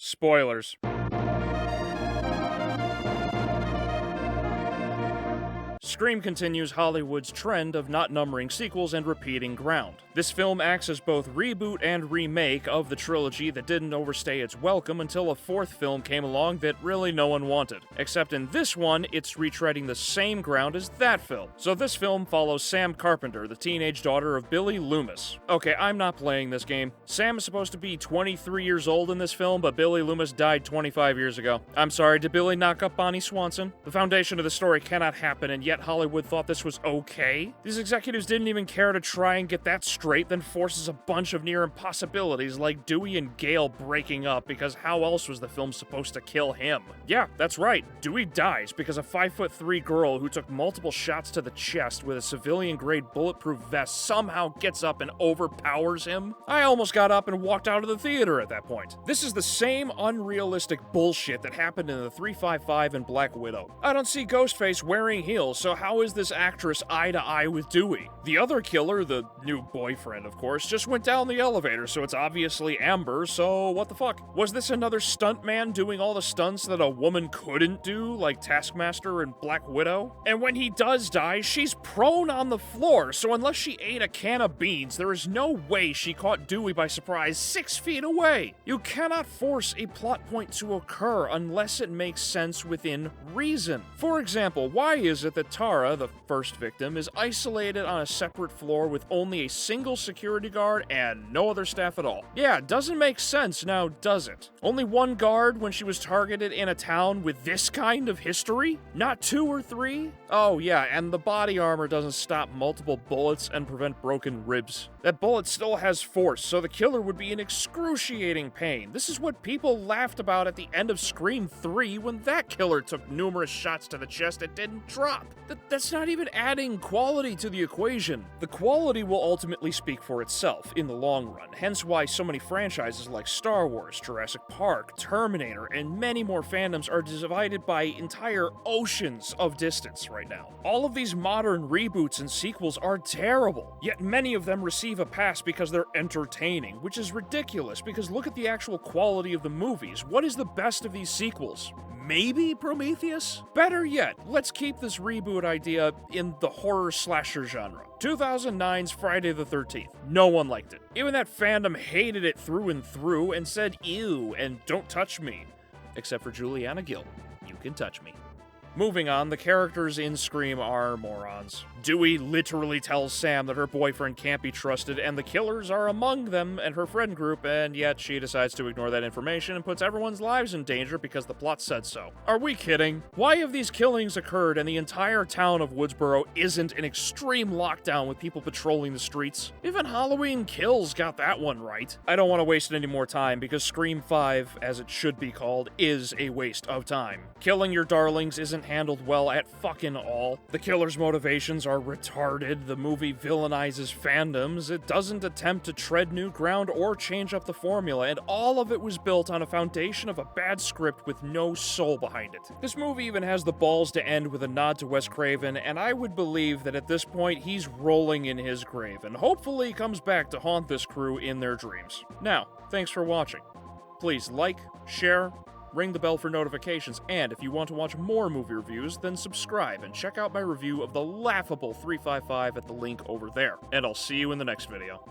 Spoilers. Scream continues Hollywood's trend of not numbering sequels and repeating ground. This film acts as both reboot and remake of the trilogy that didn't overstay its welcome until a fourth film came along that really no one wanted. Except in this one, it's retreading the same ground as that film. So this film follows Sam Carpenter, the teenage daughter of Billy Loomis. Okay, I'm not playing this game. Sam is supposed to be 23 years old in this film, but Billy Loomis died 25 years ago. I'm sorry, did Billy knock up Bonnie Swanson? The foundation of the story cannot happen, and yet Hollywood thought this was okay? These executives didn't even care to try and get that straight, then forces a bunch of near impossibilities like Dewey and Gale breaking up, because how else was the film supposed to kill him? Yeah, that's right. Dewey dies because a 5'3" girl who took multiple shots to the chest with a civilian-grade bulletproof vest somehow gets up and overpowers him. I almost got up and walked out of the theater at that point. This is the same unrealistic bullshit that happened in the 355 and Black Widow. I don't see Ghostface wearing heels, so how is this actress eye to eye with Dewey? The other killer, the new boyfriend of course, just went down the elevator, so it's obviously Amber, so what the fuck? Was this another stuntman doing all the stunts that a woman couldn't do, like Taskmaster and Black Widow? And when he does die, she's prone on the floor, so unless she ate a can of beans, there is no way she caught Dewey by surprise 6 feet away. You cannot force a plot point to occur unless it makes sense within reason. For example, why is it that Tara, the first victim, is isolated on a separate floor with only a single security guard and no other staff at all? Yeah, doesn't make sense now, does it? Only one guard when she was targeted in a town with this kind of history? Not 2 or 3? Oh yeah, and the body armor doesn't stop multiple bullets and prevent broken ribs. That bullet still has force, so the killer would be in excruciating pain. This is what people laughed about at the end of Scream 3 when that killer took numerous shots to the chest and didn't drop. That's not even adding quality to the equation. The quality will ultimately speak for itself in the long run, hence why so many franchises like Star Wars, Jurassic Park, Terminator, and many more fandoms are divided by entire oceans of distance right now. All of these modern reboots and sequels are terrible, yet many of them receive a pass because they're entertaining, which is ridiculous because look at the actual quality of the movies. What is the best of these sequels? Maybe Prometheus? Better yet, let's keep this reboot idea in the horror slasher genre. 2009's Friday the 13th. No one liked it. Even that fandom hated it through and through and said ew and don't touch me. Except for Juliana Gill. You can touch me. Moving on, the characters in Scream are morons. Dewey literally tells Sam that her boyfriend can't be trusted, and the killers are among them and her friend group, and yet she decides to ignore that information and puts everyone's lives in danger because the plot said so. Are we kidding? Why have these killings occurred and the entire town of Woodsboro isn't in extreme lockdown with people patrolling the streets? Even Halloween Kills got that one right. I don't want to waste any more time because Scream 5, as it should be called, is a waste of time. Killing your darlings isn't handled well at fucking all. The killer's motivations are retarded, the movie villainizes fandoms, it doesn't attempt to tread new ground or change up the formula, and all of it was built on a foundation of a bad script with no soul behind it. This movie even has the balls to end with a nod to Wes Craven, and I would believe that at this point he's rolling in his grave, and hopefully comes back to haunt this crew in their dreams. Now, thanks for watching. Please like, share, ring the bell for notifications, and if you want to watch more movie reviews, then subscribe and check out my review of the laughable 355 at the link over there. And I'll see you in the next video.